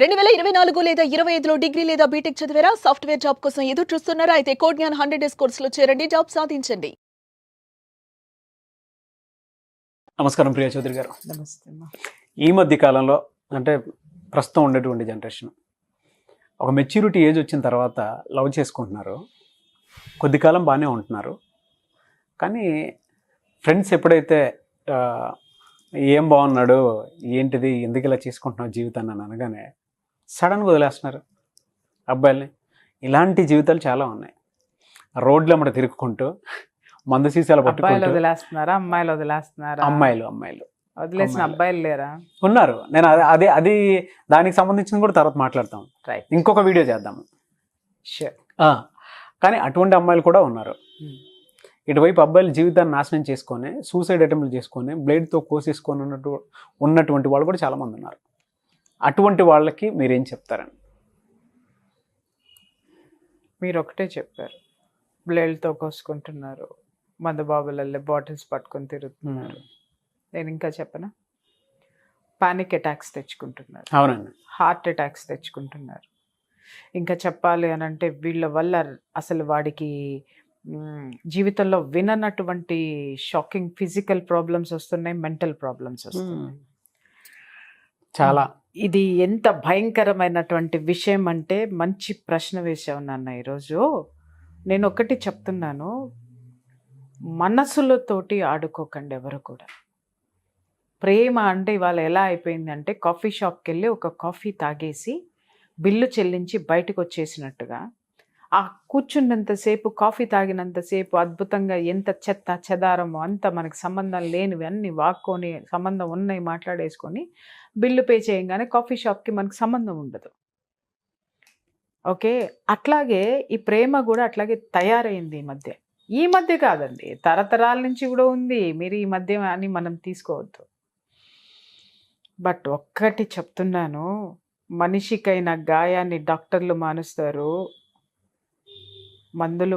2024 లేదా 25లో డిగ్రీ లేదా బీటెక్ చదివారా? సాఫ్ట్‌వేర్ జాబ్ కోసం ఎదురు చూస్తున్నారా? అయితే కోడ్ జ్ఞాన్ 100 డేస్ కోర్సులో చేరండి, జాబ్ సాధించండి. నమస్కారం ప్రియా చౌదరి గారు. నమస్తే అమ్మా. ఈ మధ్య కాలంలో అంటే ప్రస్తుతం ఉండేటువంటి జనరేషన్ ఒక మెచ్యూరిటీ ఏజ్ వచ్చిన తర్వాత లవ్ చేసుకుంటున్నారు, కొద్ది కాలం బాగానే ఉంటున్నారు. కానీ ఫ్రెండ్స్ ఎప్పుడైతే ఆ, ఏం బాగున్నాడు, ఏంటిది, ఎందుకు ఇలా చేసుకుంటున్నావు జీవితాన్ని అని అనగానే సడన్గా వదిలేస్తున్నారు అబ్బాయిల్ని. ఇలాంటి జీవితాలు చాలా ఉన్నాయి. రోడ్లు అమ్మట తిరుక్కుంటూ మందు సీసాలు అబ్బాయిలు పట్టుకుంటూ వదిలేస్తున్నారా, అమ్మాయిలు వదిలేస్తున్నారా? అమ్మాయిలు వదిలేసిన అబ్బాయిలు లేరా? ఉన్నారు. నేను అది దానికి సంబంధించింది కూడా తర్వాత మాట్లాడతాం, రైట్, ఇంకొక వీడియో చేద్దాము. షూర్. కానీ అటువంటి అమ్మాయిలు కూడా ఉన్నారు. ఇటువైపు అబ్బాయిలు జీవితాన్ని నాశనం చేసుకొని సూసైడ్ అటెంప్ట్లు చేసుకొని బ్లేడ్తో కోసేసుకొని ఉన్నటువంటి వాళ్ళు కూడా చాలామంది ఉన్నారు. అటువంటి వాళ్ళకి మీరేం చెప్తారండి? మీరు ఒకటే చెప్పారు, బ్లేడ్తో కోసుకుంటున్నారు, మందు బాబులలో బాటిల్స్ పట్టుకొని తిరుగుతున్నారు. నేను ఇంకా చెప్పనా, పానిక్ అటాక్స్ తెచ్చుకుంటున్నారు, అవునండి, హార్ట్ అటాక్స్ తెచ్చుకుంటున్నారు. ఇంకా చెప్పాలి అని అంటే వీళ్ళ వల్ల అసలు వాడికి జీవితంలో విననటువంటి షాకింగ్ ఫిజికల్ ప్రాబ్లమ్స్ వస్తున్నాయి, మెంటల్ ప్రాబ్లమ్స్ వస్తున్నాయి. చాలా ఇది ఎంత భయంకరమైనటువంటి విషయం అంటే, మంచి ప్రశ్న వేసావు నాన్న ఈరోజు. నేను ఒకటి చెప్తున్నాను, మనసులతోటి ఆడుకోకండి ఎవరు కూడా. ప్రేమ అంటే ఇవాళ ఎలా అయిపోయింది అంటే, కాఫీ షాప్కి వెళ్ళి ఒక కాఫీ తాగేసి బిల్లు చెల్లించి బయటకు వచ్చేసినట్టుగా, ఆ కూర్చున్నంతసేపు కాఫీ తాగినంతసేపు అద్భుతంగా ఎంత చెత్త చెదారమో అంత మనకి సంబంధం లేనివి అన్నీ వాక్కొని సంబంధం ఉన్నాయి మాట్లాడేసుకొని బిల్లు పే చేయంగానే కాఫీ షాప్కి మనకు సంబంధం ఉండదు. ఓకే, అట్లాగే ఈ ప్రేమ కూడా అట్లాగే తయారైంది ఈ మధ్య కాదండి, తరతరాల నుంచి కూడా ఉంది. మీరు ఈ మధ్య అని మనం తీసుకోవద్దు. బట్ ఒక్కటి చెప్తున్నాను, మనిషికైన గాయాన్ని డాక్టర్లు మానుస్తారు, మందులు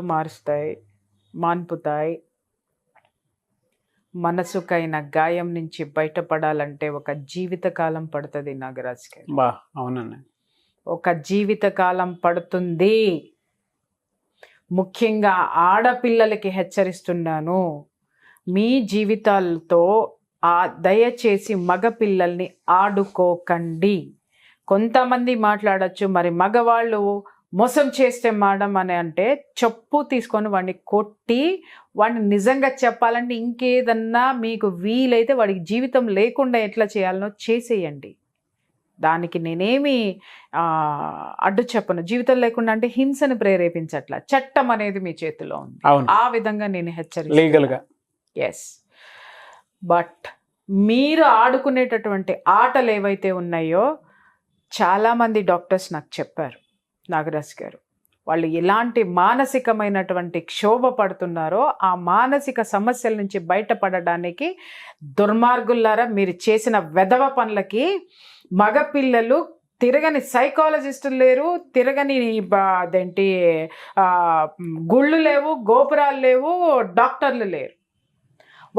మాన్పుతాయి. మనసుకైన గాయం నుంచి బయటపడాలంటే ఒక జీవితకాలం పడుతుంది నాగరాజ్ గారు. అవునండి, ఒక జీవితకాలం పడుతుంది. ముఖ్యంగా ఆడపిల్లలకి హెచ్చరిస్తున్నాను, మీ జీవితాలతో దయచేసి మగపిల్లల్ని ఆడుకోకండి. కొంతమంది మాట్లాడచ్చు, మరి మగవాళ్ళు మోసం చేస్తే మేడం అని అంటే చెప్పు తీసుకొని వాడిని కొట్టి, వాడిని నిజంగా చెప్పాలంటే ఇంకేదన్నా మీకు వీలైతే వాడికి జీవితం లేకుండా ఎట్లా చేయాలనో చేసేయండి. దానికి నేనేమి అడ్డు చెప్పను. జీవితం లేకుండా అంటే హింసను ప్రేరేపించట్ల, చట్టం అనేది మీ చేతిలో ఉంది. ఆ విధంగా నేను హెచ్చరిస్తాను. ఎస్, బట్ మీరు ఆడుకునేటటువంటి ఆటలు ఏవైతే ఉన్నాయో, చాలామంది డాక్టర్స్ నాకు చెప్పారు నాగరాజ్ గారు, వాళ్ళు ఎలాంటి మానసికమైనటువంటి క్షోభ పడుతున్నారో, ఆ మానసిక సమస్యల నుంచి బయటపడడానికి దుర్మార్గులారా మీరు చేసిన వెధవ పనులకి మగపిల్లలు తిరగని సైకాలజిస్టులు లేరు, తిరగని అదేంటి గుళ్ళు లేవు, గోపురాలు లేవు, డాక్టర్లు లేరు.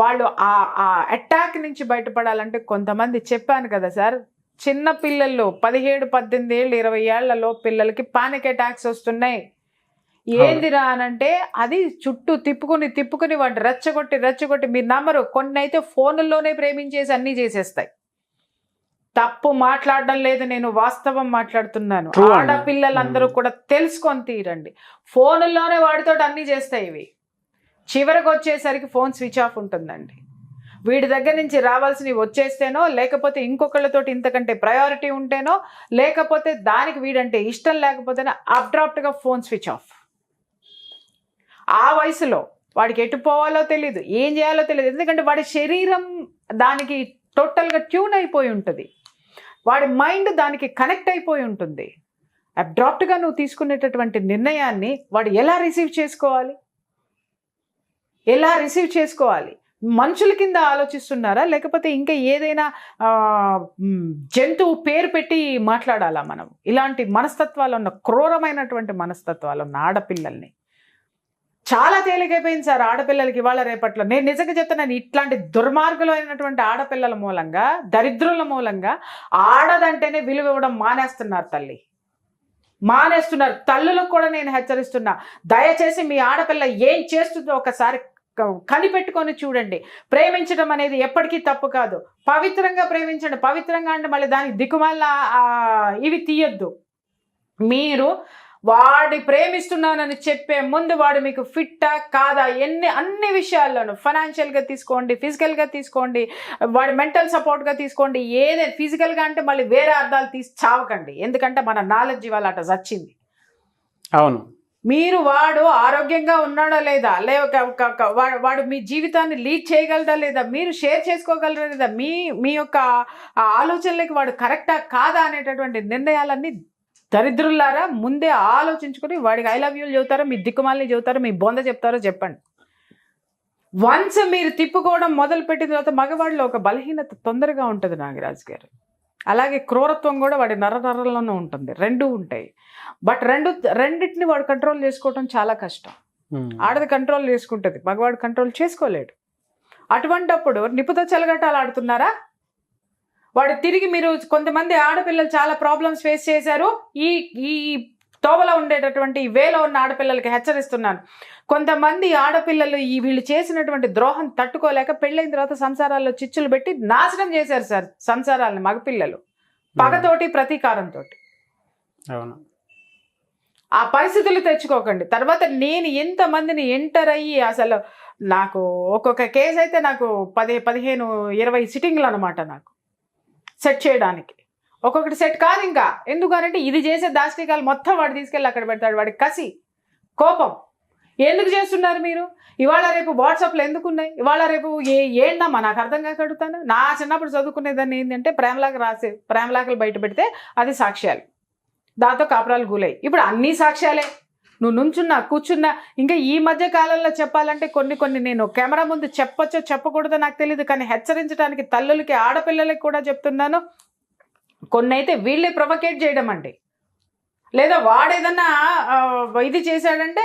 వాళ్ళు ఆ అటాక్ నుంచి బయటపడాలంటే కొంతమంది చెప్పాను కదా సార్, చిన్న పిల్లలు 17, 18 ఏళ్ళు 20 ఏళ్లలో పిల్లలకి పానిక్ అటాక్స్ వస్తున్నాయి. ఏందిరా అనంటే అది చుట్టూ తిప్పుకుని వాటి రెచ్చగొట్టి మీరు నమ్మరు, కొన్ని అయితే ఫోన్లోనే ప్రేమించేసి అన్నీ చేసేస్తాయి. తప్పు మాట్లాడడం లేదు, నేను వాస్తవం మాట్లాడుతున్నాను. ఆడపిల్లలందరూ కూడా తెలుసుకొని తీరండి. ఫోన్లోనే వాడితో అన్నీ చేస్తాయి ఇవి. చివరికి వచ్చేసరికి ఫోన్ స్విచ్ ఆఫ్ ఉంటుందండి. వీడి దగ్గర నుంచి రావాల్సినవి వచ్చేస్తేనో, లేకపోతే ఇంకొకళ్ళతోటి ఇంతకంటే ప్రయారిటీ ఉంటేనో, లేకపోతే దానికి వీడంటే ఇష్టం లేకపోతేనో అబ్డ్రాప్ట్గా ఫోన్ స్విచ్ ఆఫ్. ఆ వయసులో వాడికి ఎటు పోవాలో తెలియదు, ఏం చేయాలో తెలియదు. ఎందుకంటే వాడి శరీరం దానికి టోటల్గా ట్యూన్ అయిపోయి ఉంటుంది, వాడి మైండ్ దానికి కనెక్ట్ అయిపోయి ఉంటుంది. అబ్డ్రాప్ట్గా నువ్వు తీసుకునేటటువంటి నిర్ణయాన్ని వాడు ఎలా రిసీవ్ చేసుకోవాలి? మనుషుల కింద ఆలోచిస్తున్నారా, లేకపోతే ఇంకా ఏదైనా జంతువు పేరు పెట్టి మాట్లాడాలా మనం? ఇలాంటి మనస్తత్వాలు ఉన్న, క్రూరమైనటువంటి మనస్తత్వాలు ఉన్న ఆడపిల్లల్ని చాలా తేలికైపోయింది సార్ ఆడపిల్లలకి ఇవాళ రేపట్లో. నేను నిజంగా చెప్తున్నాను, ఇట్లాంటి దుర్మార్గులైనటువంటి ఆడపిల్లల మూలంగా, దరిద్రుల మూలంగా ఆడదంటేనే విలువ ఇవ్వడం మానేస్తున్నారు తల్లి, మానేస్తున్నారు. తల్లులకు కూడా నేను హెచ్చరిస్తున్నా, దయచేసి మీ ఆడపిల్ల ఏం చేస్తుందో ఒకసారి కనిపెట్టుకొని చూడండి. ప్రేమించడం అనేది ఎప్పటికీ తప్పు కాదు, పవిత్రంగా ప్రేమించండి. పవిత్రంగా అంటే మళ్ళీ దానికి దిక్కుమాల ఇవి తీయొద్దు. మీరు వాడి ప్రేమిస్తున్నానని చెప్పే ముందు వాడు మీకు ఫిట్టా కాదా అన్ని విషయాల్లోనూ, ఫైనాన్షియల్గా తీసుకోండి, ఫిజికల్గా తీసుకోండి, వాడి మెంటల్ సపోర్ట్గా తీసుకోండి, ఏదైనా ఫిజికల్గా అంటే మళ్ళీ వేరే అర్థాలు తీసి చావకండి. ఎందుకంటే మన నాలెడ్జ్ ఇవాళ అట చచ్చింది. అవును, మీరు వాడు ఆరోగ్యంగా ఉన్నాడా లేదా, వాడు మీ జీవితాన్ని లీడ్ చేయగలడా లేదా, మీరు షేర్ చేసుకోగలరా లేదా, మీ యొక్క ఆలోచనలకి వాడు కరెక్టా కాదా అనేటటువంటి నిర్ణయాలన్నీ దరిద్రులారా ముందే ఆలోచించుకొని వాడికి ఐ లవ్ యూలు చెబుతారో, మీ దిక్కుమాలని చెబుతారో, మీ బొంద చెప్తారో చెప్పండి. వన్స్ మీరు తిప్పుకోవడం మొదలు పెట్టిన తర్వాత మగవాడిలో ఒక బలహీనత తొందరగా ఉంటుంది నాగరాజు గారు. అలాగే క్రూరత్వం కూడా వాడి నరనరలోనే ఉంటుంది, రెండూ ఉంటాయి. బట్ రెండింటిని వాడు కంట్రోల్ చేసుకోవడం చాలా కష్టం. ఆడది కంట్రోల్ చేసుకుంటుంది, మగవాడు కంట్రోల్ చేసుకోలేడు. అటువంటప్పుడు నిపుతో చెలగటాలు ఆడుతున్నారా? వాడు తిరిగి మీరు కొంతమంది ఆడపిల్లలు చాలా ప్రాబ్లమ్స్ ఫేస్ చేశారు. ఈ తోవలో ఉండేటటువంటి వేలో ఉన్న ఆడపిల్లలకి హెచ్చరిస్తున్నాను, కొంతమంది ఆడపిల్లలు వీళ్ళు చేసినటువంటి ద్రోహం తట్టుకోలేక పెళ్ళైన తర్వాత సంసారాల్లో చిచ్చులు పెట్టి నాశనం చేశారు సార్ సంసారాలను మగపిల్లలు, పగతోటి ప్రతీకారంతో. ఆ పరిస్థితులు తెచ్చుకోకండి. తర్వాత నేను ఎంతమందిని ఎంటర్ అయ్యి అసలు నాకు ఒక్కొక్క కేసు అయితే నాకు 15-20 సిట్టింగ్లు అనమాట నాకు సెట్ చేయడానికి. ఒక్కొక్కటి సెట్ కాదు ఇంకా, ఎందుకనంటే ఇది చేసే దాష్టికాలు మొత్తం వాడు తీసుకెళ్ళి అక్కడ పెడతాడు. వాడికి కసి, కోపం. ఎందుకు చేస్తున్నారు మీరు? ఇవాళ రేపు వాట్సాప్లో ఎందుకు ఉన్నాయి? ఇవాళ రేపు ఏంటమ్మా నాకు అర్థం కాక అడుగుతాను. నా చిన్నప్పుడు చదువుకునేదాన్ని ఏంటంటే ప్రేమలాకలు బయట పెడితే అది సాక్ష్యాలు, దాంతో కాపురాలు గూలాయి. ఇప్పుడు అన్నీ సాక్ష్యాలే, నువ్వు నుంచున్నా కూర్చున్నా. ఇంకా ఈ మధ్య కాలంలో చెప్పాలంటే కొన్ని నేను కెమెరా ముందు చెప్పొచ్చో చెప్పకూడదో నాకు తెలియదు, కానీ హెచ్చరించడానికి తల్లులకి ఆడపిల్లలకి కూడా చెప్తున్నాను. కొన్ని అయితే వీళ్ళే ప్రొవకేట్ చేయడం అండి, లేదా వాడేదన్నా ఇది చేశాడంటే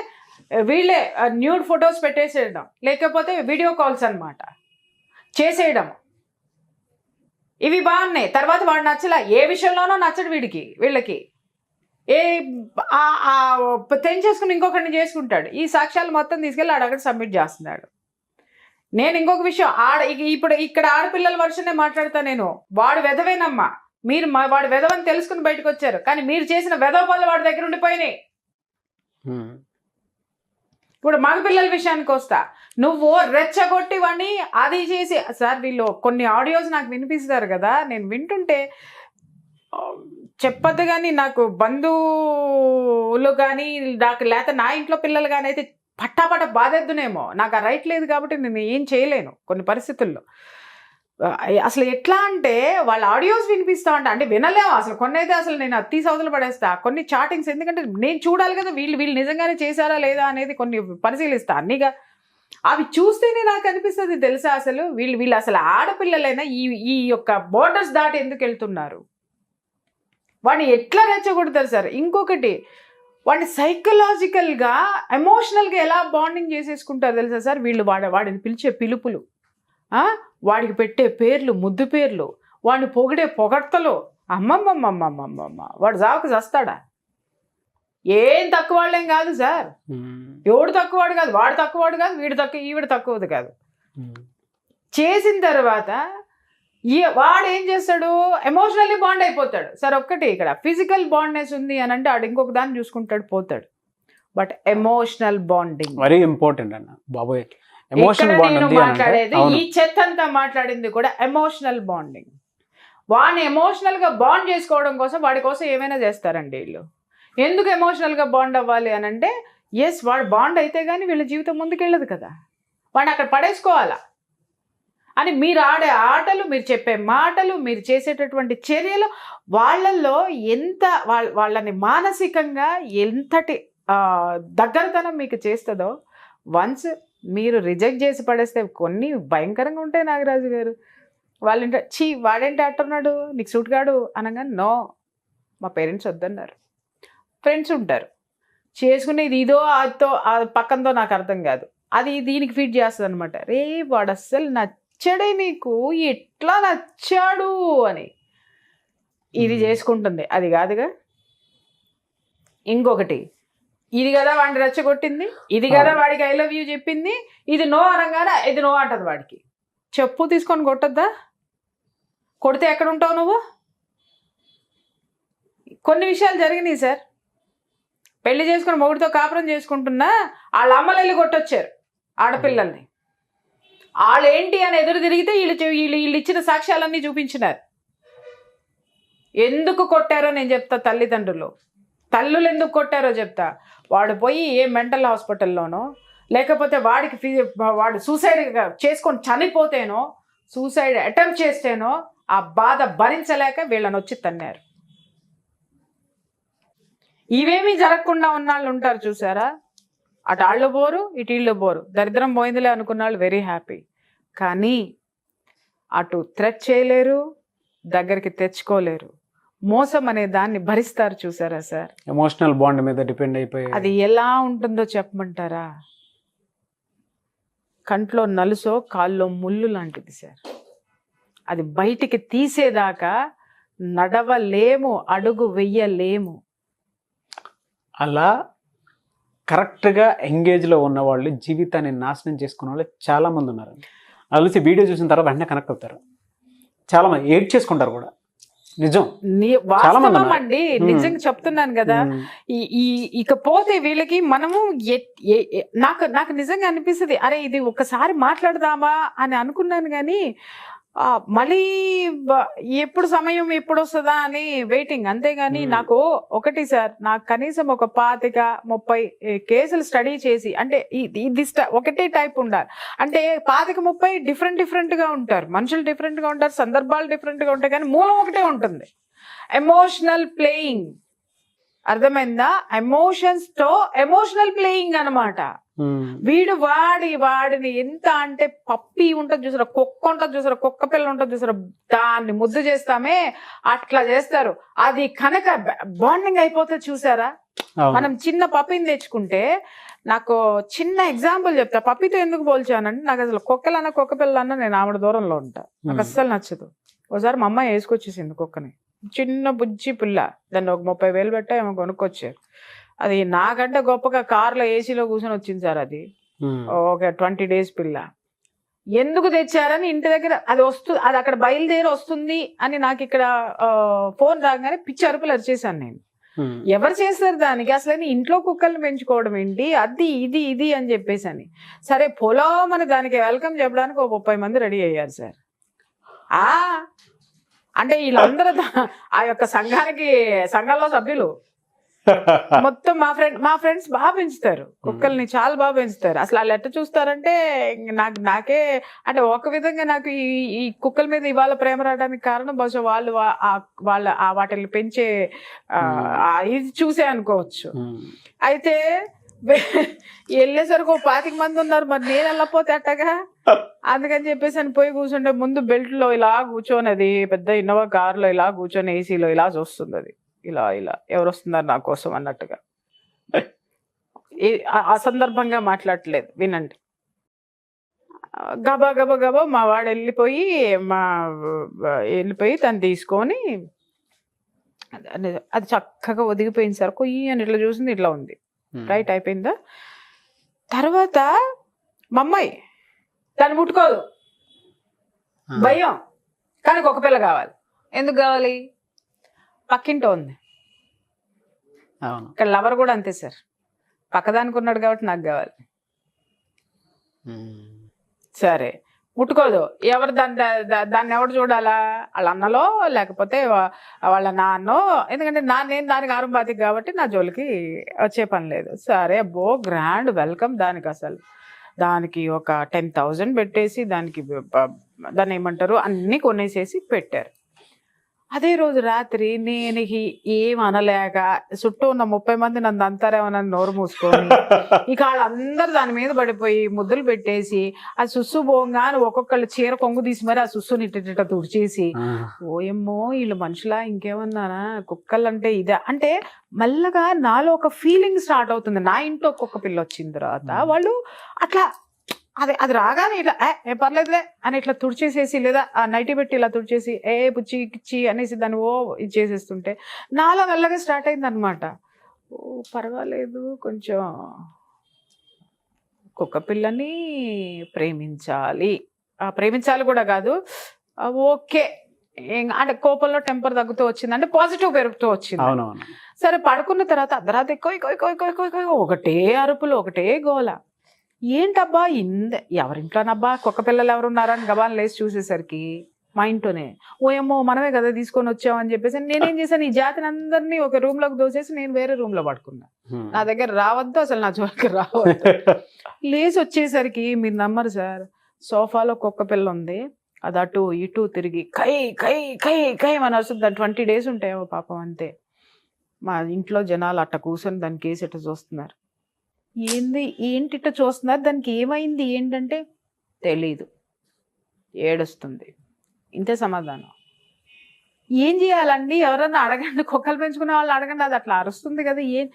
వీళ్ళే న్యూడ్ ఫొటోస్ పెట్టేసేయడం, లేకపోతే వీడియో కాల్స్ అన్నమాట చేసేయడం. ఇవి బాగున్నాయి. తర్వాత వాడు నచ్చలా, ఏ విషయంలోనో నచ్చడు వీళ్ళకి తెంచేసుకుని ఇంకొకరిని చేసుకుంటాడు. ఈ సాక్ష్యాలు మొత్తం తీసుకెళ్ళి అక్కడ సబ్మిట్ చేస్తున్నాడు. నేను ఇంకొక విషయం ఇప్పుడు ఇక్కడ ఆడపిల్లల వర్షనే మాట్లాడతా నేను. వాడు వెధవేనమ్మా, మీరు వాడు వెధవని తెలుసుకుని బయటకు వచ్చారు, కానీ మీరు చేసిన వెధవ పనులు వాడి దగ్గర ఉండిపోయినాయి. ఇప్పుడు మగపిల్లల విషయానికి వస్తా, నువ్వు రెచ్చగొట్టి వాడిని అది చేసి సార్ వీళ్ళు కొన్ని ఆడియోస్ నాకు వినిపిస్తారు కదా, నేను వింటుంటే చెప్పద్దు కానీ నాకు బంధువులు కానీ లేకపోతే నా ఇంట్లో పిల్లలు కానీ అయితే పట్టాపట్ట బాధేద్దునేమో. నాకు ఆ రైట్ లేదు కాబట్టి నేను ఏం చేయలేను కొన్ని పరిస్థితుల్లో. అసలు ఎట్లా అంటే వాళ్ళ ఆడియోస్ వినిపిస్తా అంటే వినలేము అసలు. కొన్ని అయితే అసలు నేను తీసి అవతల పడేస్తా కొన్ని చాటింగ్స్, ఎందుకంటే నేను చూడాలి కదా వీళ్ళు నిజంగానే చేశారా లేదా అనేది కొన్ని పరిశీలిస్తా అన్నీగా. అవి చూస్తేనే నాకు అనిపిస్తుంది తెలుసా, అసలు వీళ్ళు అసలు ఆడపిల్లలైనా ఈ యొక్క బోర్డర్స్ దాటి ఎందుకు వెళ్తున్నారు? వాడిని ఎట్లా రెచ్చగొడతారు సార్? ఇంకొకటి, వాడిని సైకలాజికల్గా ఎమోషనల్గా ఎలా బాండింగ్ చేసేసుకుంటారు తెలుసా సార్ వీళ్ళు? వాడిని పిలిచే పిలుపులు, వాడికి పెట్టే పేర్లు, ముద్దు పేర్లు, వాడిని పొగిడే పొగడ్తలు, అమ్మమ్మమ్మమ్మమ్మమ్మ వాడు జావుకు చస్తాడా? ఏం తక్కువ వాళ్ళేం కాదు సార్, ఎవడు తక్కువవాడు కాదు, వాడు తక్కువవాడు కాదు, ఈవిడ తక్కువది కాదు. చేసిన తర్వాత వాడు ఏం చేస్తాడు, ఎమోషనల్లీ బాండ్ అయిపోతాడు సార్. ఒక్కటి ఇక్కడ ఫిజికల్ బాండ్నెస్ ఉంది అని అంటే వాడు ఇంకొక దాన్ని చూసుకుంటాడు పోతాడు, but emotional bonding very important అన్న బాబోయ్. నేను మాట్లాడేది ఈ చెత్త అంతా మాట్లాడింది కూడా ఎమోషనల్ బాండింగ్. వాడిని ఎమోషనల్ గా బాండ్ చేసుకోవడం కోసం వాడి కోసం ఏమైనా చేస్తారండి వీళ్ళు. ఎందుకు ఎమోషనల్ గా బాండ్ అవ్వాలి అని అంటే, ఎస్ వాడు బాండ్ అయితే కానీ వీళ్ళ జీవితం ముందుకెళ్ళదు కదా, వాడిని అక్కడ పడేసుకోవాలా అని. మీరు ఆడే ఆటలు, మీరు చెప్పే మాటలు, మీరు చేసేటటువంటి చర్యలు వాళ్ళల్లో ఎంత వాళ్ళని మానసికంగా ఎంతటి దగ్గరతనం మీకు చేస్తుందో వన్స్ మీరు రిజెక్ట్ చేసి పడేస్తే కొన్ని భయంకరంగా ఉంటాయి నాగరాజు గారు. వాళ్ళంటే వాడేంటి అంటున్నాడు నీకు సూట్ కాడు అనగా, నో మా పేరెంట్స్ వద్దన్నారు. ఫ్రెండ్స్ ఉంటారు, చేసుకునే ఇది ఇదో అదో పక్కనతో నాకు అర్థం కాదు, అది దీనికి ఫీడ్ చేస్తుంది అనమాట. రే వాడు అస్సలు నచ్చడే నీకు, ఎట్లా నచ్చాడు అని ఇది చేసుకుంటుంది. అది కాదుగా. ఇంకొకటి, ఇది కదా వాడిని రెచ్చగొట్టింది, ఇది కదా వాడికి ఐ లవ్ యూ చెప్పింది, ఇది నో అనగానే ఇది నో అంటది వాడికి. చెప్పు తీసుకొని కొట్టద్దా? కొడితే ఎక్కడ ఉంటావు నువ్వు? కొన్ని విషయాలు జరిగినాయి సార్. పెళ్లి చేసుకుని మొగుడితో కాపురం చేసుకుంటున్నా వాళ్ళ అమ్మలు వెళ్ళి కొట్టొచ్చారు ఆడపిల్లల్ని. వాళ్ళు ఏంటి అని ఎదురు తిరిగితే వీళ్ళు ఇచ్చిన సాక్ష్యాలన్నీ చూపించినారు. ఎందుకు కొట్టారో నేను చెప్తా. తల్లులు ఎందుకు కొట్టారో చెప్తా. వాడు పోయి ఏ మెంటల్ హాస్పిటల్లోనో, లేకపోతే వాడు సూసైడ్ చేసుకొని చనిపోతేనో, సూసైడ్ అటెంప్ట్ చేస్తేనో ఆ బాధ భరించలేక వీళ్ళని వచ్చి తన్నారు. ఇవేమీ జరగకుండా ఉన్న వాళ్ళు ఉంటారు చూసారా, అటు ఆళ్ళు పోరు ఇటు ఇళ్ళు పోరు, దరిద్రం పోయిందిలే అనుకున్న వాళ్ళు వెరీ హ్యాపీ. కానీ అటు థ్రెట్ చేయలేరు, దగ్గరికి తెచ్చుకోలేరు. మోసం అనే దాన్ని భరిస్తారు చూసారా సార్. ఎమోషనల్ బాండ్ మీద డిపెండ్ అయిపోయి అది ఎలా ఉంటుందో చెప్పమంటారా? కంట్లో నలుసో కాల్లో ముళ్ళు లాంటిది సార్. అది బయటికి తీసేదాకా నడవలేము, అడుగు వెయ్యలేము. అలా కరెక్ట్గా ఎంగేజ్లో ఉన్న వాళ్ళు జీవితాన్ని నాశనం చేసుకున్న వాళ్ళు చాలామంది ఉన్నారు. అలా వీడియో చూసిన తర్వాత వెంటనే కనెక్ట్ అవుతారు. చాలామంది ఏడ్ చేసుకుంటారు కూడా. నిజం, వాస్తవం అండి, నిజంగా చెప్తున్నాను కదా. ఇకపోతే వీళ్ళకి మనము నాకు నిజంగా అనిపిస్తుంది, అరే ఇది ఒకసారి మాట్లాడదామా అని అనుకున్నాను, కానీ మళ్ళీ ఎప్పుడు సమయం ఎప్పుడు వస్తుందా అని వెయిటింగ్, అంతేగాని నాకు ఒకటి సార్, నాకు కనీసం ఒక 25-30 కేసులు స్టడీ చేసి, అంటే ఇది ఒకటే టైప్ ఉండాలి. అంటే 25-30 డిఫరెంట్ గా ఉంటారు, మనుషులు డిఫరెంట్ గా ఉంటారు, సందర్భాలు డిఫరెంట్ గా ఉంటాయి, కానీ మూలం ఒకటే ఉంటుంది, ఎమోషనల్ ప్లేయింగ్. అర్థమైందా? ఎమోషన్స్ తో ఎమోషనల్ ప్లేయింగ్ అనమాట. వీడు వాడిని ఎంత అంటే పప్పి ఉంటుంది చూసారా, కుక్క ఉంటుంది చూసారా, కుక్క పిల్ల ఉంటుంది చూసారా, దాన్ని ముద్దు చేస్తామే అట్లా చేస్తారు. అది కనుక బాండింగ్ అయిపోతే చూసారా. మనం చిన్న పప్పిని తెచ్చుకుంటే, నాకు చిన్న ఎగ్జాంపుల్ చెప్తా. పప్పితో ఎందుకు పోల్చానంటే, నాకు అసలు కుక్కలన్నా కుక్క పిల్లన్నా నేను ఆవిడ దూరంలో ఉంటా, నాకు అస్సలు నచ్చదు. ఒకసారి మా అమ్మాయి వేసుకొచ్చేసింది కుక్కని, చిన్న బుజ్జి పిల్ల, దాన్ని ఒక 30,000 పెట్టా ఏమో కొనుక్కొచ్చారు. అది నాకంటే గొప్పగా కార్లో ఏసీలో కూర్చొని వచ్చింది సార్. అది ఒక 20 days పిల్ల. ఎందుకు తెచ్చారని ఇంటి దగ్గర అది అది అక్కడ బయలుదేరి వస్తుంది అని నాకు ఇక్కడ ఫోన్ రాగానే పిచ్చి అరుపులు అరిచేసాను నేను. ఎవరు చేస్తారు దానికి? అసలు ఇంట్లో కుక్కల్ని పెంచుకోవడం ఏంటి, అది ఇది అని చెప్పేసి అని. సరే పొలం అని దానికి వెల్కమ్ చెప్పడానికి ఒక 30 మంది రెడీ అయ్యారు సార్. అంటే వీళ్ళందరూ ఆ యొక్క సంఘంలో సభ్యులు మొత్తం మా ఫ్రెండ్స్ బాగా పెంచుతారు కుక్కల్ని, చాలా బాగా పెంచుతారు. అసలు వాళ్ళు ఎట్ట చూస్తారంటే, నాకే అంటే ఒక విధంగా నాకు ఈ కుక్కల మీద ఇవాళ ప్రేమ రావడానికి కారణం బహుశా వాళ్ళ వాటిని పెంచే ఇది చూసే అనుకోవచ్చు. అయితే వెళ్ళేసరికి 25 మంది ఉన్నారు, మరి నేను వెళ్ళకపోతే అట్టగా, అందుకని చెప్పేసి అని పోయి కూర్చుంటే ముందు బెల్ట్ లో ఇలా కూర్చొని, అది పెద్ద ఇన్నోవా కారులో ఇలా కూర్చొని ఏసీలో ఇలా చూస్తుంది. అది ఇలా ఎవరు వస్తున్నారు నా కోసం అన్నట్టుగా. అసందర్భంగా మాట్లాడట్లేదు, వినండి. గబా మా వాడు వెళ్ళిపోయి తను తీసుకొని, అది చక్కగా ఒదిగిపోయింది సార్. కొయ్యి అని ఇట్లా చూసింది, ఇట్లా ఉంది, రైట్ అయిపోయిందా. తర్వాత మా అమ్మాయి దాన్ని ముట్టుకోదు, భయం, కానీ ఒక పిల్ల కావాలి. ఎందుకు కావాలి? పక్కింటో ఉంది. ఇక్కడ లవర్ కూడా అంతే సార్, పక్కదానికి ఉన్నాడు కాబట్టి నాకు కావాలి. సరే ముట్టుకోదు. ఎవరు దాన్ని ఎవరు చూడాలా? వాళ్ళ అన్నలో లేకపోతే వాళ్ళ నాన్నో, ఎందుకంటే నేను దానికి ఆరంభాతికి కాబట్టి నా జోలికి వచ్చే పని లేదు. సరే అబ్బో గ్రాండ్ వెల్కమ్ దానికి. అసలు దానికి ఒక 10,000 పెట్టేసి దాన్ని ఏమంటారు అన్నీ కొనేసేసి పెట్టారు. అదే రోజు రాత్రి నేను ఏం అనలేక చుట్టూ ఉన్న 30 మంది నన్ను అంతారేమోనని నోరు మూసుకొని ఇక వాళ్ళందరూ దాని మీద పడిపోయి ముద్దులు పెట్టేసి ఆ సుస్సు పోగానే ఒక్కొక్కళ్ళు చీర కొంగు తీసి మరి ఆ సుస్సుని ఇట్ట తుడిచేసి ఓయమ్మో వీళ్ళు మనుషులా ఇంకేమన్నానా కుక్కలు అంటే ఇదే అంటే మెల్లగా నాలో ఒక ఫీలింగ్ స్టార్ట్ అవుతుంది. నా ఇంట్లో ఒక్కొక్క పిల్ల వచ్చిన తర్వాత వాళ్ళు అట్లా అది రాగానే ఇట్లా ఏ పర్లేదులే అని ఇట్లా తుడిచేసేసి లేదా ఆ నైటీ పెట్టి ఇలా తుడిచేసి పుచ్చి కిచ్చి అనేసి దాన్ని ఇది చేసేస్తుంటే నాలో మెల్లగా స్టార్ట్ అయింది అనమాట. పర్వాలేదు కొంచెం కుక్క పిల్లని ప్రేమించాలి కూడా కాదు ఓకే అంటే కోపంలో టెంపర్ తగ్గుతూ వచ్చింది అంటే పాజిటివ్ పెరుగుతూ వచ్చింది. సరే పడుకున్న తర్వాత అర్ధరాత్రి ఒకటే అరుపులు ఒకటే గోల. ఏంటబ్బా ఎవరింట్లోనబ్బా కుక్క పిల్లలు ఎవరున్నారని గబాన్ని లేచి చూసేసరికి మా ఇంట్లోనే ఓయమ్మో మనమే కదా తీసుకొని వచ్చామని చెప్పేసి నేనేం చేశాను ఈ జాతిని అందరినీ ఒక రూమ్ లోకి దోసేసి నేను వేరే రూమ్ లో పడుకున్నా. నా దగ్గర రావద్దు అసలు నా జోలికి రావద్దు. లేచి వచ్చేసరికి మీరు నమ్మరు సార్ సోఫాలో కుక్క పిల్ల ఉంది అది అటు ఇటు తిరిగి కై కై కై కై అని వస్తుంది. దాని 20 days ఉంటాయేమో పాపం అంతే. మా ఇంట్లో జనాలు అట్ట కూర్చొని దాని కేసు ఇట్ట చూస్తున్నారు. ఏంటిట చూస్తున్నారు దానికి ఏమైంది ఏంటంటే తెలీదు ఏడుస్తుంది ఇంతే సమాధానం. ఏం చేయాలండి ఎవరన్నా అడగండి కుక్కలు పెంచుకునే వాళ్ళు అడగండి అది అట్లా అరుస్తుంది కదా ఏం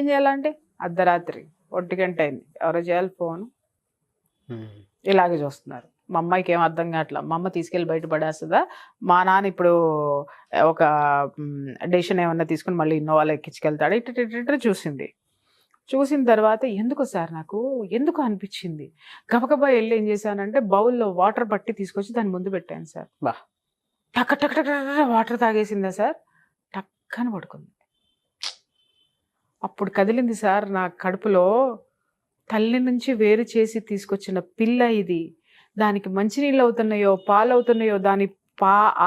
చేయాలంటే అర్ధరాత్రి 1 గంట అయింది ఎవరో చేయాలి ఫోన్ ఇలాగే చూస్తున్నారు. మా అమ్మాయికి ఏం అర్థం కావట్లా మా అమ్మ తీసుకెళ్ళి బయట పడేస్తుందా మా నాన్న ఇప్పుడు ఒక డెసిషన్ ఏమన్నా తీసుకుని మళ్ళీ ఇన్నోవాలో ఎక్కించుకెళ్తాడు ఇట్ట చూసిన తర్వాత ఎందుకు సార్ నాకు ఎందుకు అనిపించింది గబగబా వెళ్ళి ఏం చేశానంటే బౌల్లో వాటర్ పట్టి తీసుకొచ్చి దాని ముందు పెట్టాను సార్. టక్ టక్ టక్ వాటర్ తాగేసిందా సార్ టక్కన పడుకుంది. అప్పుడు కదిలింది సార్ నా కడుపులో తల్లి నుంచి వేరు చేసి తీసుకొచ్చిన పిల్ల ఇది దానికి మంచినీళ్ళు అవుతున్నాయో పాలు అవుతున్నాయో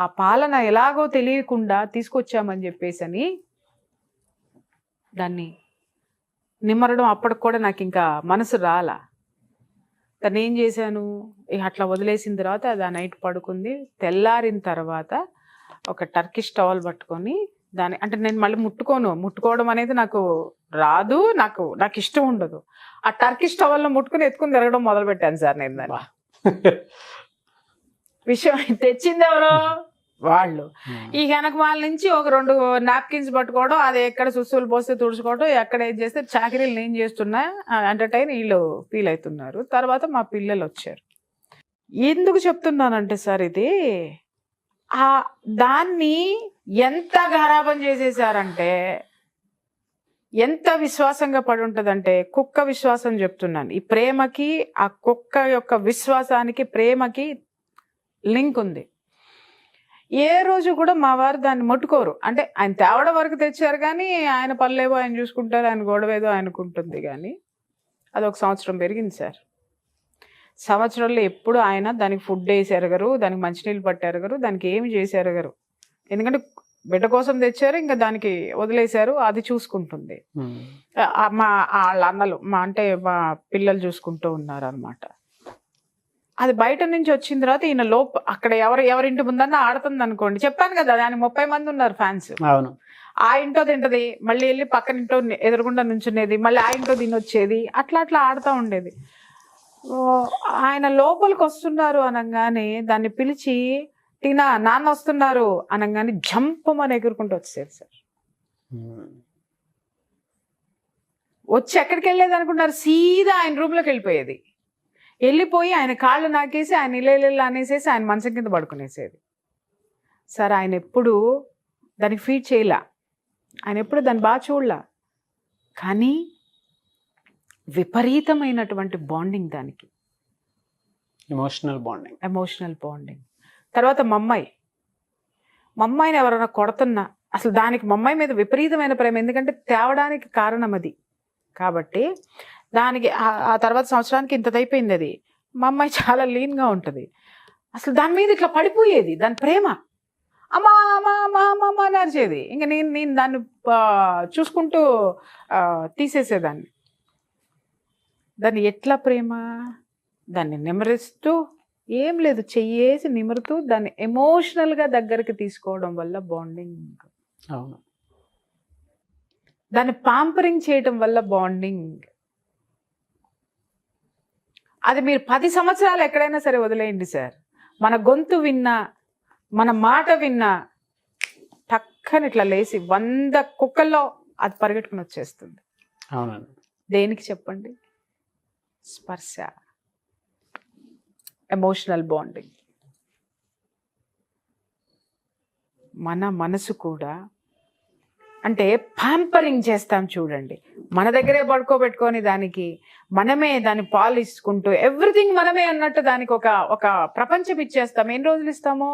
ఆ పాలన ఎలాగో తెలియకుండా తీసుకొచ్చామని చెప్పేసి దాన్ని నిమ్మరడం అప్పటికి కూడా నాకు ఇంకా మనసు రాలా. తను ఏం చేశాను అట్లా వదిలేసిన తర్వాత అది ఆ నైట్ పడుకుంది. తెల్లారిన తర్వాత ఒక టర్కిష్ టవల్ పట్టుకొని దాని అంటే నేను మళ్ళీ ముట్టుకోవడం అనేది నాకు రాదు నాకు ఇష్టం ఉండదు. ఆ టర్కిష్ టవల్లో ముట్టుకుని ఎత్తుకుని తిరగడం మొదలు పెట్టాను సార్ నేను దాన్ని. విషయం తెచ్చింది ఎవరో వాళ్ళు ఈ వెనకమాల నుంచి ఒక 2 నాప్కిన్స్ పట్టుకోవడం అది ఎక్కడ సుస్సులు పోస్తే తుడుచుకోవడం ఎక్కడ ఏం చేస్తే చాకరీలు నేను చేస్తున్నా ఎంటర్టైన్ వీళ్ళు ఫీల్ అవుతున్నారు. తర్వాత మా పిల్లలు వచ్చారు. ఎందుకు చెప్తున్నానంటే సార్ ఇది దాన్ని ఎంత గారాబం చేసేసారంటే ఎంత విశ్వాసంగా పడి ఉంటుందంటే కుక్క విశ్వాసం చెప్తున్నాను. ఈ ప్రేమకి ఆ కుక్క యొక్క విశ్వాసానికి ప్రేమకి లింక్ ఉంది. ఏ రోజు కూడా మా వారు దాన్ని ముట్టుకోరు. అంటే ఆయన తేవడం వరకు తెచ్చారు కానీ ఆయన పనులేవో ఆయన చూసుకుంటారు ఆయన గొడవేదో ఆయనకుంటుంది. కానీ అది 1 సంవత్సరం పెరిగింది సార్. సంవత్సరంలో ఎప్పుడు ఆయన దానికి ఫుడ్ వేసి ఎరగరు దానికి మంచినీళ్ళు పట్టి ఎరగరు దానికి ఏమి చేసి ఎరగరు. ఎందుకంటే బిడ్డ కోసం తెచ్చారు ఇంకా దానికి వదిలేశారు అది చూసుకుంటుంది. వాళ్ళ అన్నలు మా పిల్లలు చూసుకుంటూ ఉన్నారు అనమాట. అది బయట నుంచి వచ్చిన తర్వాత ఈయన అక్కడ ఎవరింటి ముందన్నా ఆడుతుంది అనుకోండి చెప్పాను కదా దానికి 30 మంది ఉన్నారు ఫ్యాన్స్. ఆ ఇంట్లో తింటది మళ్ళీ వెళ్ళి పక్కన ఇంట్లో ఎదురుగుండా నుంచునేది మళ్ళీ ఆ ఇంట్లో తినొచ్చేది అట్లా ఆడుతూ ఉండేది. ఆయన లోపలికి వస్తున్నారు అనగానే దాన్ని పిలిచి టీనా నాన్న వస్తున్నారు అనగానే జంపమని ఎగురుకుంటూ వచ్చేది సార్. వచ్చి ఎక్కడికి వెళ్ళేది అనుకుంటారు సీదా ఆయన రూమ్లోకి వెళ్ళిపోయి ఆయన కాళ్ళు నాకేసి ఆయన ఇల్లు అనేసేసి ఆయన మంచం కింద పడుకునేసేది సార్. ఆయన ఎప్పుడు దానికి ఫీడ్ చేయలా ఆయన ఎప్పుడు దాన్ని బాగా చూడలా కానీ విపరీతమైనటువంటి బాండింగ్ దానికి ఎమోషనల్ బాండింగ్. తర్వాత మమ్మాయిని ఎవరైనా కొడుతున్నా అసలు దానికి మమ్మాయి మీద విపరీతమైన ప్రేమ ఎందుకంటే తేవడానికి కారణం అది కాబట్టి దానికి ఆ తర్వాత సంవత్సరానికి ఇంతదైపోయింది. అది మా అమ్మాయి చాలా లీన్గా ఉంటుంది. అసలు దాని మీద ఇట్లా పడిపోయేది దాని ప్రేమ అమ్మా అమ్మా అమ్మా అమ్మ అని అరిచేది. ఇంకా నేను దాన్ని చూసుకుంటూ తీసేసేదాన్ని. దాన్ని ఎట్లా ప్రేమ దాన్ని నెమరిస్తూ ఏం లేదు, చెయ్యేసి నిమురుతూ దాన్ని ఎమోషనల్గా దగ్గరికి తీసుకోవడం వల్ల బాండింగ్, అవును. దాన్ని పాంపరింగ్ చేయడం వల్ల బాండింగ్. అది మీరు 10 సంవత్సరాలు ఎక్కడైనా సరే వదిలేయండి సార్, మన గొంతు విన్నా, మన మాట విన్నా టక్కని ఇట్లా లేసి 100 కుక్కల్లో అది పరిగెట్టుకుని వచ్చేస్తుంది. అవునండి. దేనికి చెప్పండి? స్పర్శ, ఎమోషనల్ బాండింగ్. మన మనసు కూడా అంటే ప్యాంపరింగ్ చేస్తాం చూడండి, మన దగ్గరే పడుకోబెట్టుకొని దానికి మనమే దాన్ని పాలిసుకుంటూ ఎవ్రీథింగ్ మనమే అన్నట్టు దానికి ఒక ప్రపంచం ఇచ్చేస్తాం. ఎన్ని రోజులు ఇస్తామో,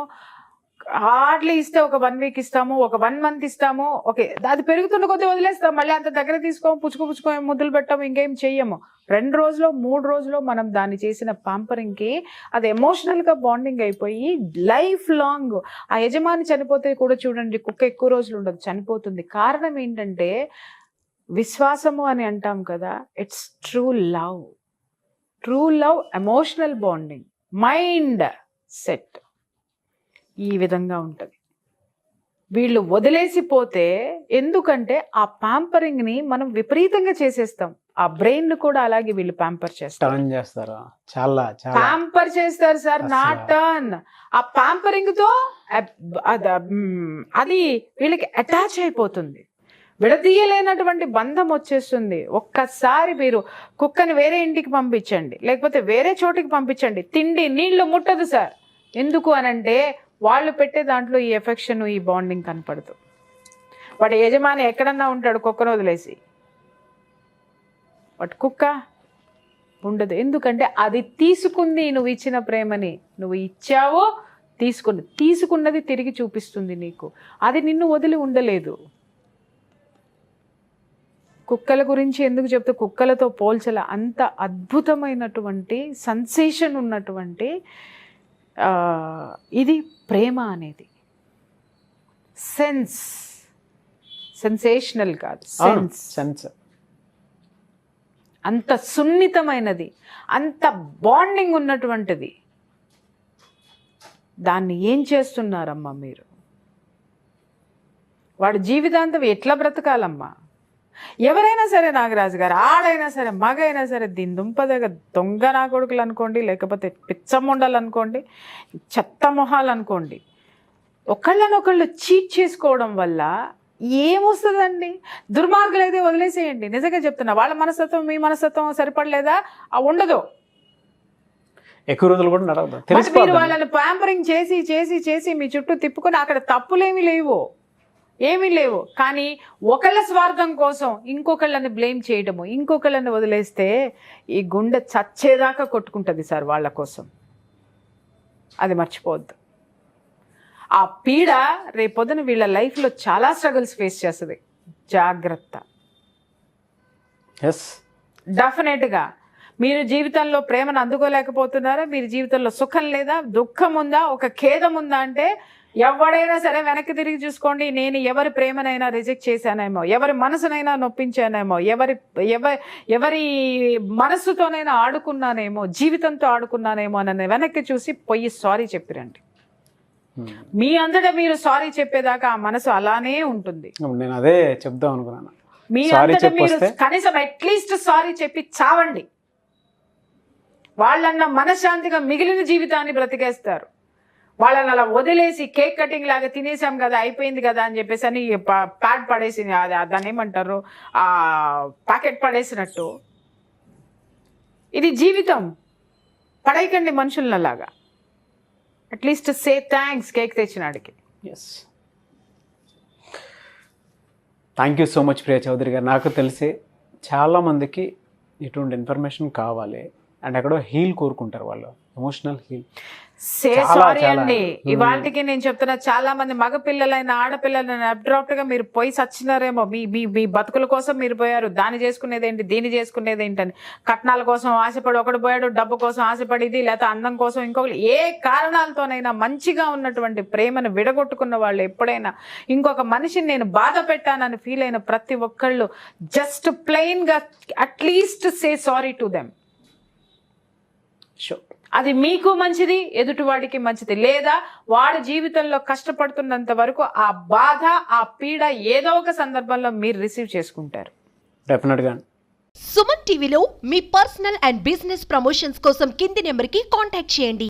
హార్డ్లీ ఇస్తే ఒక 1 వీక్ ఇస్తాము, ఒక 1 మంత్ ఇస్తాము, ఓకే. అది పెరుగుతున్న కొద్దీ వదిలేస్తాం, మళ్ళీ అంత దగ్గర తీసుకోము, పుచ్చుకో ముద్దులు పెట్టాము, ఇంకేం చెయ్యము. 2 రోజులో 3 రోజులో మనం దాన్ని చేసిన పాంపరింగ్కి అది ఎమోషనల్గా బాండింగ్ అయిపోయి లైఫ్ లాంగ్. ఆ యజమాని చనిపోతే కూడా చూడండి, కుక్క ఎక్కువ రోజులు ఉండదు, చనిపోతుంది. కారణం ఏంటంటే విశ్వాసము అని అంటాం కదా, it's true love. True love, emotional bonding, mind set ఈ విధంగా ఉంటుంది. వీళ్ళు వదిలేసిపోతే, ఎందుకంటే ఆ ప్యాంపరింగ్ని మనం విపరీతంగా చేసేస్తాం. ఆ బ్రెయిన్ కూడా అలాగే వీళ్ళు ప్యాంపర్ చేస్తారు. టర్న్ చేస్తారా? చాలా చాలా ప్యాంపర్ చేస్తారు సార్, నా టర్న్. ఆ ప్యాంపరింగ్ తో అది వీళ్ళకి అటాచ్ అయిపోతుంది, విడదీయలేనటువంటి బంధం వచ్చేస్తుంది. ఒక్కసారి మీరు కుక్కని వేరే ఇంటికి పంపించండి, లేకపోతే వేరే చోటికి పంపించండి, తిండి నీళ్లు ముట్టదు సార్. ఎందుకు అనంటే వాళ్ళు పెట్టే దాంట్లో ఈ ఎఫెక్షన్, ఈ బాండింగ్ కనపడదు. వాడి యజమాని ఎక్కడన్నా ఉంటాడు కుక్కను వదిలేసి, వాటి కుక్క ఉండదు. ఎందుకంటే అది తీసుకుంది నువ్వు ఇచ్చిన ప్రేమని, నువ్వు ఇచ్చావో తీసుకున్నది తిరిగి చూపిస్తుంది నీకు. అది నిన్ను వదిలి ఉండలేదు. కుక్కల గురించి ఎందుకు చెప్తే, కుక్కలతో పోల్చల, అంత అద్భుతమైనటువంటి సెన్సేషన్ ఉన్నటువంటి ఇది ప్రేమ అనేది. సెన్సేషనల్ కాదు, సెన్స్. అంత సున్నితమైనది, అంత బాండింగ్ ఉన్నటువంటిది. దాన్ని ఏం చేస్తున్నారమ్మా మీరు? వాడి జీవితాంతం ఎట్లా బ్రతకాలమ్మా? ఎవరైనా సరే, నాగరాజు గారు, ఆడైనా సరే, మగైనా సరే, దీని దుంపదగ దొంగ నా కొడుకులు అనుకోండి, లేకపోతే పిచ్చముండలు అనుకోండి, చెత్త మొహాలు అనుకోండి, ఒకళ్ళనొకళ్ళు చీట్ చేసుకోవడం వల్ల ఏమొస్తుందండి? దుర్మార్గులు అయితే వదిలేసేయండి. నిజంగా చెప్తున్నా, వాళ్ళ మనస్తత్వం మీ మనస్తత్వం సరిపడలేదా? ఉండదు. ఎక్కువ రోజులు కూడా నడవదు. మీరు వాళ్ళని ప్యాంపరింగ్ చేసి చేసి చేసి మీ చుట్టూ తిప్పుకొని అక్కడ తప్పులేమీ లేవు, ఏమీ లేవు. కానీ ఒకళ్ళ స్వార్థం కోసం ఇంకొకళ్ళని బ్లేమ్ చేయడము, ఇంకొకళ్ళని వదిలేస్తే ఈ గుండె చచ్చేదాకా కొట్టుకుంటుంది సార్ వాళ్ళ కోసం. అది మర్చిపోవద్దు. ఆ పీడ రేపొద్దున వీళ్ళ లైఫ్లో చాలా స్ట్రగుల్స్ ఫేస్ చేస్తుంది. జాగ్రత్త. డెఫినెట్గా మీరు జీవితంలో ప్రేమను అందుకోలేకపోతున్నారా? మీరు జీవితంలో సుఖం లేదా, దుఃఖం ఉందా, ఒక ఖేదం ఉందా అంటే ఎవడైనా సరే వెనక్కి తిరిగి చూసుకోండి. నేను ఎవరి ప్రేమనైనా రిజెక్ట్ చేశానేమో, ఎవరి మనసునైనా నొప్పించానేమో, ఎవరి మనసుతోనైనా ఆడుకున్నానేమో, జీవితంతో ఆడుకున్నానేమో అని వెనక్కి చూసి పోయి సారీ చెప్పిరండి. మీ అంతటా మీరు సారీ చెప్పేదాకా ఆ మనసు అలానే ఉంటుంది. నేను అదే చెప్దాం అనుకున్నాను. మీ అంతటా మీరు కనీసం అట్లీస్ట్ సారీ చెప్పి చావండి. వాళ్ళన్న మనశ్శాంతిగా మిగిలిన జీవితాన్ని బ్రతికేస్తారు. వాళ్ళని అలా వదిలేసి కేక్ కటింగ్ లాగా తినేసాం కదా, అయిపోయింది కదా అని చెప్పేసి అని ప్యాడ్ పడేసి, దాన్ని ఏమంటారు, ఆ ప్యాకెట్ పడేసినట్టు. ఇది జీవితం. పడేయకండి మనుషులలాగా. అట్లీస్ట్ సే థ్యాంక్స్ కేక్ తెచ్చినాడికి. Thank you so much Priya Chowdary garu. నాకు తెలిసి చాలామందికి ఇటువంటి ఇన్ఫర్మేషన్ కావాలి, అండ్ ఎక్కడో హీల్ కోరుకుంటారు వాళ్ళు, ఎమోషనల్ హీల్. సారీ అండి, ఇవాళకి నేను చెప్తున్నా, చాలా మంది మగపిల్లలైన ఆడపిల్లలైన అబ్డ్రాప్ట్ గా మీరు పోయి సచ్చినారేమో. మీ బతుకుల కోసం మీరు పోయారు. దాన్ని చేసుకునేదేంటి, దీన్ని చేసుకునేది ఏంటని కట్నాల కోసం ఆశపడి ఒకడు పోయాడు, డబ్బు కోసం ఆశపడిది, లేకపోతే అందం కోసం ఇంకొకరు, ఏ కారణాలతోనైనా మంచిగా ఉన్నటువంటి ప్రేమను విడగొట్టుకున్న వాళ్ళు ఎప్పుడైనా ఇంకొక మనిషిని నేను బాధ పెట్టానని ఫీల్ అయిన ప్రతి ఒక్కళ్ళు జస్ట్ ప్లెయిన్ గా at least say sorry to them. అది మీకు మంచిది, ఎదుటివాడికి మంచిది. లేదా వాడి జీవితంలో కష్టపడుతున్నంత వరకు ఆ బాధ, ఆ పీడ ఏదో ఒక సందర్భంలో మీరు రిసీవ్ చేసుకుంటారు. డెఫినెట్గా. సుమన్ టీవీలో మీ పర్సనల్ అండ్ బిజినెస్ ప్రమోషన్స్ కోసం కింది నెంబర్కి కాంటాక్ట్ చేయండి.